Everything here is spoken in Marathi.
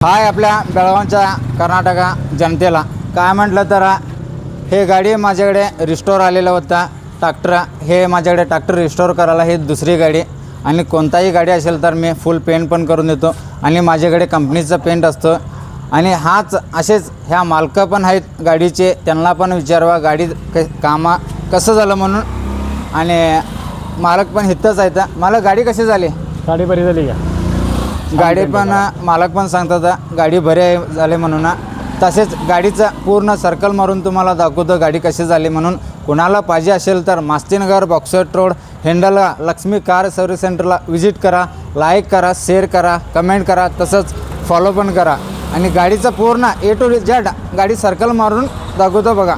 हाय आपल्या बेळगावच्या कर्नाटका जनतेला काय म्हटलं तर हे गाडी माझ्याकडे रिस्टोर आलेला होता ट्रॅक्टर. हे माझ्याकडे ट्रॅक्टर रिस्टोर करायला हे दुसरी गाडी आणि कोणताही गाडी असेल तर मी फुल पेंट पण करून देतो आणि माझ्याकडे कंपनीचं पेंट असतं. आणि हाच असेच ह्या मालक पण आहेत गाडीचे, त्यांना पण विचारवा गाडी कामा कसं झालं म्हणून. आणि मालक पण इथंच आहेत. मला गाडी कशी झाली? गाडी बरी झाली का? गाडी पण मालक पण सांगतात गाडी बरी झाली म्हणून. तसेच गाडीचं पूर्ण सर्कल मारून तुम्हाला दाखवतो गाडी कशी झाली म्हणून. कुणाला पाहिजे असेल तर मास्तीनगर बॉक्सट रोड हेंडलगा लक्ष्मी कार सर्व्हिस सेंटरला विजिट करा, लाईक करा, शेअर करा, कमेंट करा, तसंच फॉलो पण करा. आणि गाडीचं पूर्ण A to Z गाडी सर्कल मारून दाखवतो बघा.